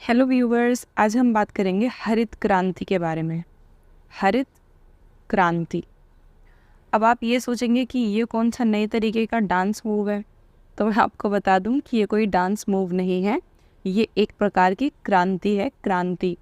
Hello viewers, आज हम बात करेंगे हरित क्रांति के बारे में। हरित क्रांति। अब आप ये सोचेंगे कि ये कौन सा नए तरीके का डांस मूव है, तो मैं आपको बता दूं कि ये कोई डांस मूव नहीं है, ये एक प्रकार की क्रांति है। क्रांति।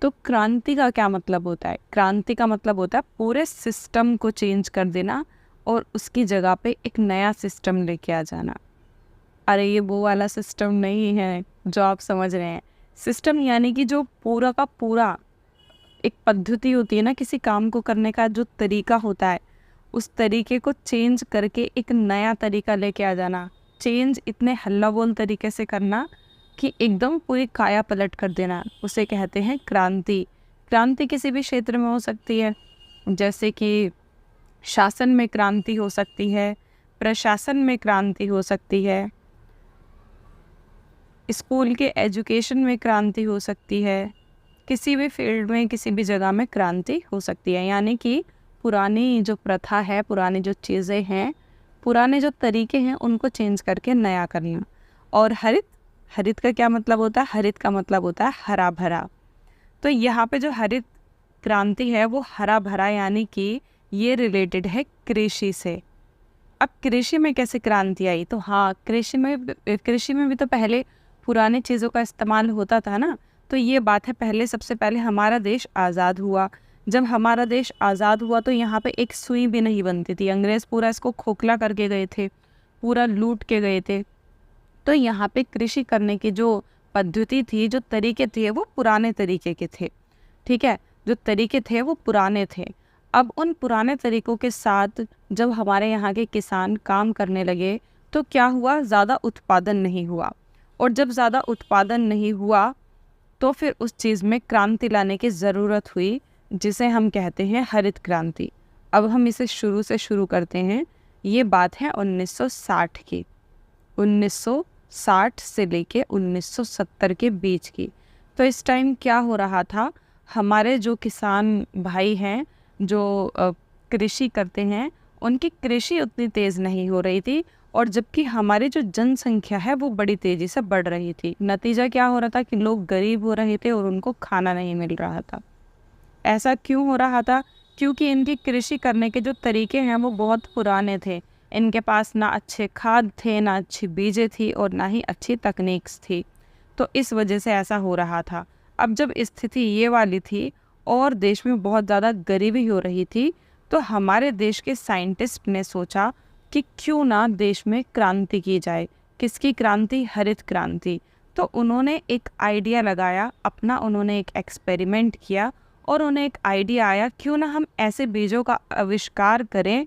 तो क्रांति का क्या मतलब होता है? क्रांति का मतलब होता है पूरे सिस्टम को चेंज कर देना और उसकी जगह पे एक नया सिस्टम लेके आ जाना। अरे ये वो वाला सिस्टम नहीं है जो आप समझ रहे हैं। सिस्टम यानी कि जो पूरा का पूरा एक पद्धति होती है ना, किसी काम को करने का जो तरीका होता है, उस तरीके को चेंज करके एक नया तरीका लेके आ जाना। चेंज इतने हल्ला बोल तरीके से करना कि एकदम पूरी काया पलट कर देना, उसे कहते हैं क्रांति। क्रांति किसी भी क्षेत्र में हो सकती है, जैसे कि शासन में क्रांति हो सकती है, प्रशासन में क्रांति हो सकती है, स्कूल के एजुकेशन में क्रांति हो सकती है, किसी भी फील्ड में किसी भी जगह में क्रांति हो सकती है। यानी कि पुरानी जो प्रथा है, पुरानी जो चीज़ें हैं, पुराने जो तरीके हैं, उनको चेंज करके नया करना। और हरित, हरित का क्या मतलब होता है? हरित का मतलब होता है हरा भरा। तो यहाँ पे जो हरित क्रांति है वो हरा भरा, यानी कि ये रिलेटेड है कृषि से। अब कृषि में कैसे क्रांति आई? तो हाँ, कृषि में भी तो पहले पुराने चीज़ों का इस्तेमाल होता था ना। तो ये बात है, पहले सबसे पहले हमारा देश आज़ाद हुआ। जब हमारा देश आज़ाद हुआ तो यहाँ पे एक सुई भी नहीं बनती थी। अंग्रेज़ पूरा इसको खोखला करके गए थे, पूरा लूट के गए थे। तो यहाँ पे कृषि करने की जो पद्धति थी, जो तरीके थे, वो पुराने तरीके के थे। ठीक है, जो तरीके थे वो पुराने थे। अब उन पुराने तरीक़ों के साथ जब हमारे यहाँ के किसान काम करने लगे तो क्या हुआ? ज़्यादा उत्पादन नहीं हुआ। और जब ज़्यादा उत्पादन नहीं हुआ तो फिर उस चीज़ में क्रांति लाने की ज़रूरत हुई, जिसे हम कहते हैं हरित क्रांति। अब हम इसे शुरू से शुरू करते हैं। ये बात है 1960 की, 1960 से लेके 1970 के बीच की। तो इस टाइम क्या हो रहा था? हमारे जो किसान भाई हैं, जो कृषि करते हैं, उनकी कृषि उतनी तेज़ नहीं हो रही थी, और जबकि हमारी जो जनसंख्या है वो बड़ी तेज़ी से बढ़ रही थी। नतीजा क्या हो रहा था कि लोग गरीब हो रहे थे और उनको खाना नहीं मिल रहा था। ऐसा क्यों हो रहा था? क्योंकि इनकी कृषि करने के जो तरीके हैं वो बहुत पुराने थे। इनके पास ना अच्छे खाद थे, ना अच्छी बीजें थी, और ना ही अच्छी तकनीक्स थी। तो इस वजह से ऐसा हो रहा था। अब जब स्थिति ये वाली थी और देश में बहुत ज़्यादा गरीबी हो रही थी, तो हमारे देश के साइंटिस्ट ने सोचा कि क्यों ना देश में क्रांति की जाए। किसकी क्रांति? हरित क्रांति। तो उन्होंने एक आइडिया लगाया अपना, उन्होंने एक एक्सपेरिमेंट किया और उन्हें एक आइडिया आया, क्यों ना हम ऐसे बीजों का आविष्कार करें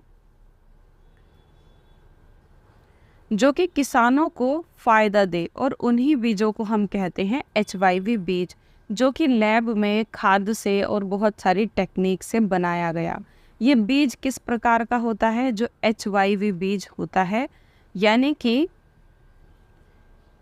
जो कि किसानों को फ़ायदा दे। और उन्हीं बीजों को हम कहते हैं HYV बीज, जो कि लैब में खाद से और बहुत सारी टेक्निक से बनाया गया। ये बीज किस प्रकार का होता है? जो HYV बीज होता है, यानी कि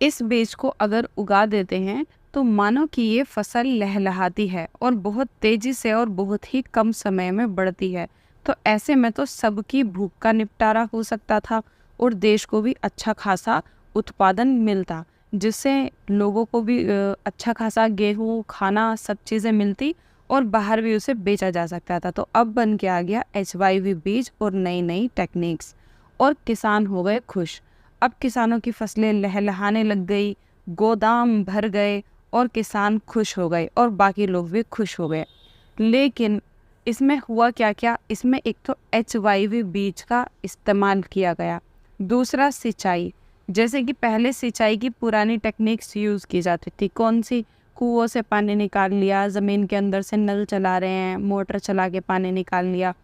इस बीज को अगर उगा देते हैं तो मानो कि ये फसल लहलहाती है और बहुत तेज़ी से और बहुत ही कम समय में बढ़ती है। तो ऐसे में तो सबकी भूख का निपटारा हो सकता था और देश को भी अच्छा खासा उत्पादन मिलता, जिससे लोगों को भी अच्छा खासा गेहूँ, खाना, सब चीज़ें मिलती और बाहर भी उसे बेचा जा सकता था। तो अब बन के आ गया HYV बीज और नई नई टेक्निक्स, और किसान हो गए खुश। अब किसानों की फसलें लहलहाने लग गई, गोदाम भर गए और किसान खुश हो गए और बाकी लोग भी खुश हो गए। लेकिन इसमें हुआ क्या क्या? इसमें एक तो HYV बीज का इस्तेमाल किया गया, दूसरा सिंचाई। जैसे कि पहले सिंचाई की पुरानी टेक्निक्स यूज़ की जाती थी। कौन सी? कुओं से पानी निकाल लिया, ज़मीन के अंदर से नल चला रहे हैं, मोटर चला के पानी निकाल लिया।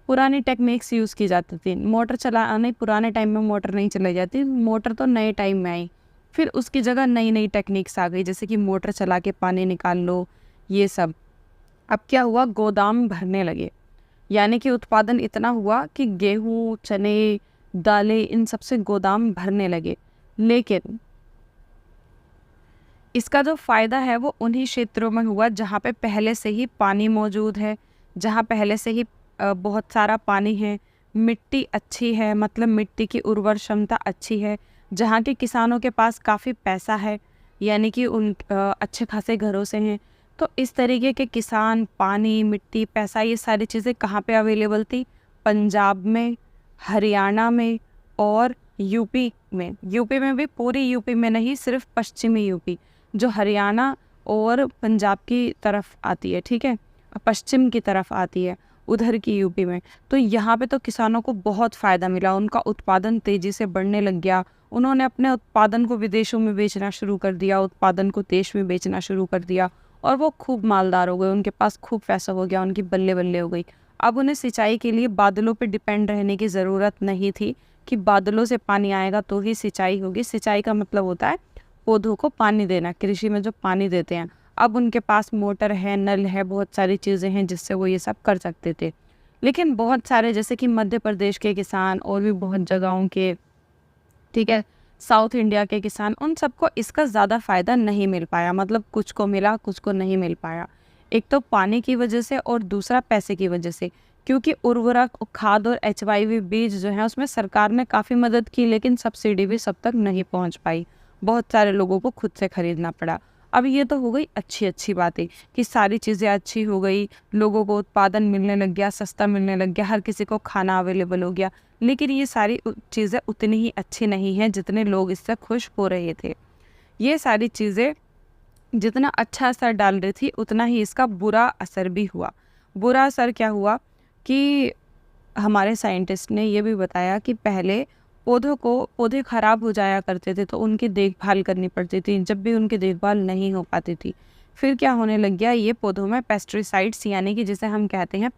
पुरानी टेक्निक्स यूज़ की जाती थी। मोटर चलाने, पुराने टाइम में मोटर नहीं चलाई जाती, मोटर तो नए टाइम में आई। फिर उसकी जगह नई नई टेक्निक्स आ गई, जैसे कि मोटर चला के पानी निकाल लो, ये सब। अब क्या हुआ? गोदाम भरने लगे, यानी कि उत्पादन इतना हुआ कि गेहूँ, चने, दालें, इन सब से गोदाम भरने लगे। लेकिन इसका जो फ़ायदा है वो उन्हीं क्षेत्रों में हुआ जहाँ पे पहले से ही पानी मौजूद है, जहाँ पहले से ही बहुत सारा पानी है, मिट्टी अच्छी है, मतलब मिट्टी की उर्वर क्षमता अच्छी है, जहाँ के किसानों के पास काफ़ी पैसा है, यानी कि उन अच्छे खासे घरों से हैं। तो इस तरीके के किसान, पानी, मिट्टी, पैसा, ये सारी चीज़ें कहाँ पे अवेलेबल थी? पंजाब में, हरियाणा में और यूपी में। यूपी में भी, पूरी यूपी में नहीं, सिर्फ पश्चिमी यूपी, जो हरियाणा और पंजाब की तरफ आती है, ठीक है, पश्चिम की तरफ आती है, उधर की यूपी में। तो यहाँ पे तो किसानों को बहुत फ़ायदा मिला, उनका उत्पादन तेज़ी से बढ़ने लग गया। उन्होंने अपने उत्पादन को विदेशों में बेचना शुरू कर दिया, उत्पादन को देश में बेचना शुरू कर दिया, और वो खूब मालदार हो गए, उनके पास खूब पैसा हो गया, उनकी बल्ले बल्ले हो गई। अब उन्हें सिंचाई के लिए बादलों पे डिपेंड रहने की ज़रूरत नहीं थी कि बादलों से पानी आएगा तो ही सिंचाई होगी। सिंचाई का मतलब होता है पौधों को पानी देना, कृषि में जो पानी देते हैं। अब उनके पास मोटर है, नल है, बहुत सारी चीज़ें हैं जिससे वो ये सब कर सकते थे। लेकिन बहुत सारे, जैसे कि मध्य प्रदेश के किसान और भी बहुत जगहों के, ठीक है, साउथ इंडिया के किसान, उन सबको इसका ज़्यादा फ़ायदा नहीं मिल पाया। मतलब कुछ को मिला, कुछ को नहीं मिल पाया। एक तो पानी की वजह से और दूसरा पैसे की वजह से, क्योंकि उर्वरक, खाद और HYV बीज जो है उसमें सरकार ने काफ़ी मदद की, लेकिन सब्सिडी भी सब तक नहीं पहुंच पाई। बहुत सारे लोगों को खुद से खरीदना पड़ा। अब ये तो हो गई अच्छी बातें कि सारी चीज़ें अच्छी हो गई, लोगों को उत्पादन मिलने लग गया, सस्ता मिलने लग गया, हर किसी को खाना अवेलेबल हो गया। लेकिन ये सारी चीज़ें उतनी ही अच्छी नहीं हैं जितने लोग इससे खुश हो रहे थे। ये सारी चीज़ें जितना अच्छा असर डाल रही थी, उतना ही इसका बुरा असर भी हुआ। बुरा असर क्या हुआ कि हमारे साइंटिस्ट ने ये भी बताया कि पहले पौधे ख़राब हो जाया करते थे तो उनकी देखभाल करनी पड़ती थी। जब भी उनकी देखभाल नहीं हो पाती थी, फिर क्या होने लग गया, ये पौधों में पेस्टिसाइड्स, यानी कि जिसे हम कहते हैं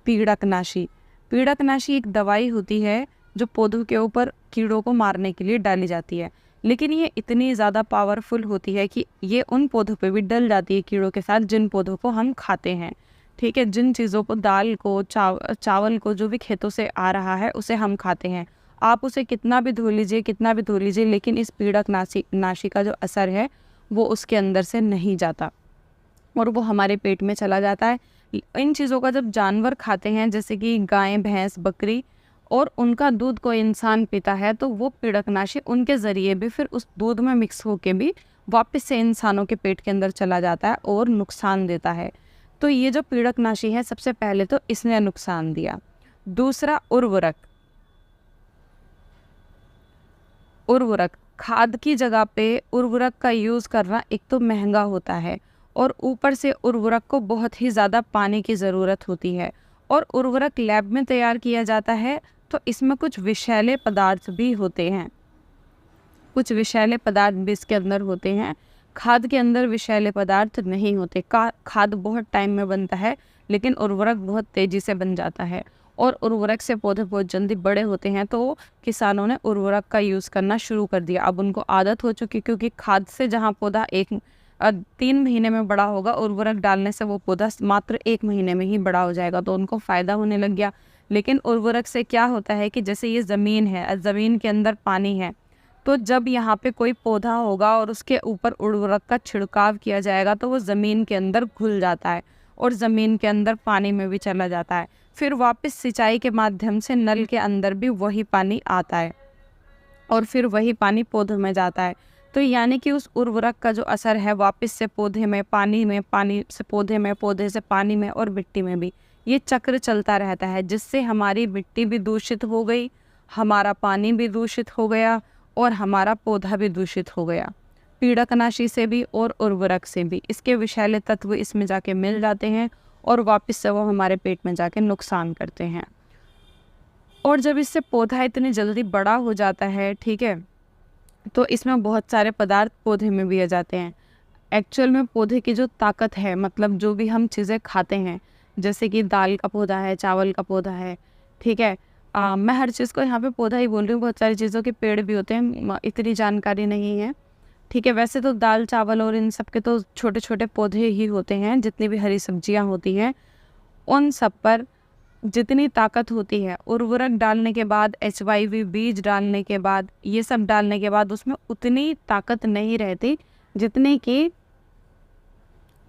पीड़कनाशी एक दवाई होती है जो पौधों के ऊपर कीड़ों को मारने के लिए डाली जाती है। लेकिन ये इतनी ज़्यादा पावरफुल होती है कि ये उन पौधों पे भी डल जाती है कीड़ों के साथ जिन पौधों को हम खाते हैं, ठीक है, जिन चीज़ों को, दाल को, चावल को, जो भी खेतों से आ रहा है उसे हम खाते हैं। आप उसे कितना भी धो लीजिए, लेकिन इस नाशी का जो असर है वो उसके अंदर से नहीं जाता और वो हमारे पेट में चला जाता है। इन चीज़ों का जब जानवर खाते हैं, जैसे कि गाय, भैंस, बकरी, और उनका दूध कोई इंसान पीता है, तो वो पीड़कनाशी उनके ज़रिए भी फिर उस दूध में मिक्स होके भी वापस से इंसानों के पेट के अंदर चला जाता है और नुकसान देता है। तो ये जो पीड़कनाशी है, सबसे पहले तो इसने नुकसान दिया। दूसरा, उर्वरक, खाद की जगह पे उर्वरक का यूज़ करना एक तो महंगा होता है, और ऊपर से उर्वरक को बहुत ही ज़्यादा पानी की ज़रूरत होती है, और उर्वरक लैब में तैयार किया जाता है तो इसमें कुछ विषैले पदार्थ भी होते हैं, कुछ विषैले पदार्थ भी इसके अंदर होते हैं। खाद के अंदर विषैले पदार्थ नहीं होते। खाद बहुत टाइम में बनता है, लेकिन उर्वरक बहुत तेज़ी से बन जाता है, और उर्वरक से पौधे बहुत जल्दी बड़े होते हैं। तो किसानों ने उर्वरक का यूज़ करना शुरू कर दिया। अब उनको आदत हो चुकी, क्योंकि खाद से जहाँ पौधा 3 महीने में बड़ा होगा, उर्वरक डालने से वो पौधा मात्र 1 महीने में ही बड़ा हो जाएगा, तो उनको फ़ायदा होने लग गया। लेकिन उर्वरक से क्या होता है कि जैसे ये ज़मीन है, ज़मीन के अंदर पानी है, तो जब यहाँ पे कोई पौधा होगा और उसके ऊपर उर्वरक का छिड़काव किया जाएगा तो वो ज़मीन के अंदर घुल जाता है और ज़मीन के अंदर पानी में भी चला जाता है। फिर वापस सिंचाई के माध्यम से नल के अंदर भी वही पानी आता है और फिर वही पानी पौधों में जाता है। तो यानी कि उस उर्वरक का जो असर है वापस से पौधे में, पानी में, पानी से पौधे में, पौधे से पानी में और मिट्टी में भी, ये चक्र चलता रहता है, जिससे हमारी मिट्टी भी दूषित हो गई, हमारा पानी भी दूषित हो गया और हमारा पौधा भी दूषित हो गया, पीड़कनाशी से भी और उर्वरक से भी। इसके विषैले तत्व इसमें जाके मिल जाते हैं और वापस से वो हमारे पेट में जाके नुकसान करते हैं। और जब इससे पौधा इतनी जल्दी बड़ा हो जाता है, ठीक है, तो इसमें बहुत सारे पदार्थ पौधे में भी आ जाते हैं। एक्चुअल में पौधे की जो ताकत है, मतलब जो भी हम चीज़ें खाते हैं, जैसे कि दाल का पौधा है, चावल का पौधा है, ठीक है, मैं हर चीज़ को यहाँ पे पौधा ही बोल रही हूँ, बहुत सारी चीज़ों के पेड़ भी होते हैं, इतनी जानकारी नहीं है, ठीक है। वैसे तो दाल, चावल और इन सब के तो छोटे छोटे पौधे ही होते हैं। जितनी भी हरी सब्जियाँ होती हैं उन सब पर जितनी ताकत होती है, उर्वरक डालने के बाद, HYV बीज डालने के बाद, ये सब डालने के बाद उसमें उतनी ताकत नहीं रहती जितनी कि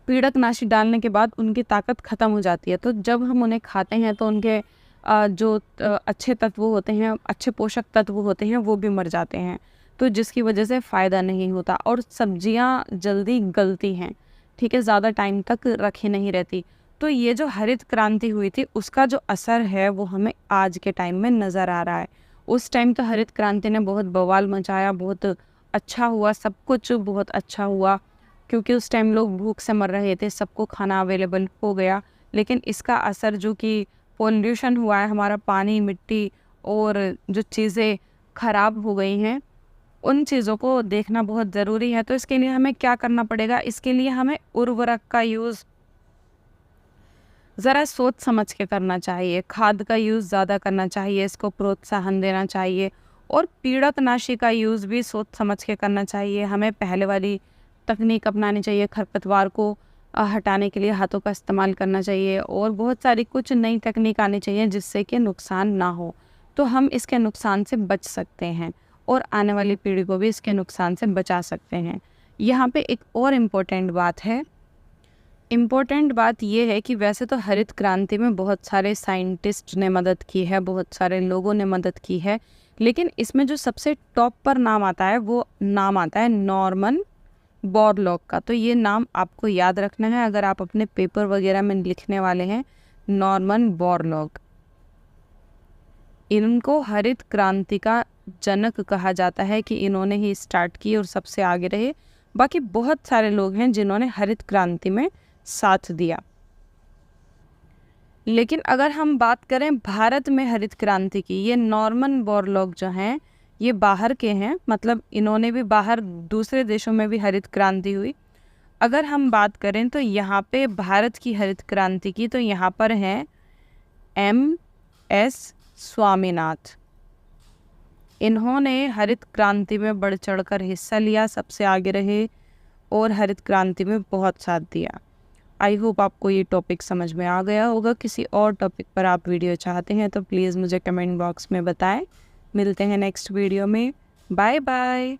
पीड़कनाशी डालने के बाद उनकी ताकत ख़त्म हो जाती है। तो जब हम उन्हें खाते हैं तो उनके जो अच्छे तत्व होते हैं, अच्छे पोषक तत्व होते हैं, वो भी मर जाते हैं, तो जिसकी वजह से फ़ायदा नहीं होता। और सब्जियां जल्दी गलती हैं, ठीक है, ज़्यादा टाइम तक रखी नहीं रहती। तो ये जो हरित क्रांति हुई थी उसका जो असर है वो हमें आज के टाइम में नज़र आ रहा है। उस टाइम तो हरित क्रांति ने बहुत बवाल मचाया, बहुत अच्छा हुआ, सब कुछ बहुत अच्छा हुआ, क्योंकि उस टाइम लोग भूख से मर रहे थे, सबको खाना अवेलेबल हो गया। लेकिन इसका असर जो कि पोल्यूशन हुआ है, हमारा पानी, मिट्टी और जो चीज़ें ख़राब हो गई हैं, उन चीज़ों को देखना बहुत ज़रूरी है। तो इसके लिए हमें क्या करना पड़ेगा? इसके लिए हमें उर्वरक का यूज़ ज़रा सोच समझ के करना चाहिए, खाद का यूज़ ज़्यादा करना चाहिए, इसको प्रोत्साहन देना चाहिए, और पीड़कनाशी का यूज़ भी सोच समझ के करना चाहिए। हमें पहले वाली तकनीक अपनानी चाहिए, खरपतवार को हटाने के लिए हाथों का इस्तेमाल करना चाहिए, और बहुत सारी कुछ नई तकनीक आनी चाहिए जिससे कि नुकसान ना हो, तो हम इसके नुकसान से बच सकते हैं और आने वाली पीढ़ी को भी इसके नुकसान से बचा सकते हैं। यहाँ पे एक और इम्पोर्टेंट बात ये है कि वैसे तो हरित क्रांति में बहुत सारे साइंटिस्ट ने मदद की है, बहुत सारे लोगों ने मदद की है, लेकिन इसमें जो सबसे टॉप पर नाम आता है वो नाम आता है नॉर्मन बोरलॉग का। तो ये नाम आपको याद रखना है अगर आप अपने पेपर वगैरह में लिखने वाले हैं, नॉर्मन बोरलॉग। इनको हरित क्रांति का जनक कहा जाता है कि इन्होंने ही स्टार्ट की और सबसे आगे रहे। बाकी बहुत सारे लोग हैं जिन्होंने हरित क्रांति में साथ दिया। लेकिन अगर हम बात करें भारत में हरित क्रांति की, ये नॉर्मन बोरलॉग जो हैं ये बाहर के हैं, मतलब इन्होंने भी बाहर दूसरे देशों में भी हरित क्रांति हुई। अगर हम बात करें तो यहाँ पे भारत की हरित क्रांति की, तो यहाँ पर हैं MS स्वामीनाथ। इन्होंने हरित क्रांति में बढ़ चढ़कर हिस्सा लिया, सबसे आगे रहे और हरित क्रांति में बहुत साथ दिया। आई होप आपको ये टॉपिक समझ में आ गया होगा। किसी और टॉपिक पर आप वीडियो चाहते हैं तो प्लीज़ मुझे कमेंट बॉक्स में बताएं। मिलते हैं नेक्स्ट वीडियो में। Bye bye.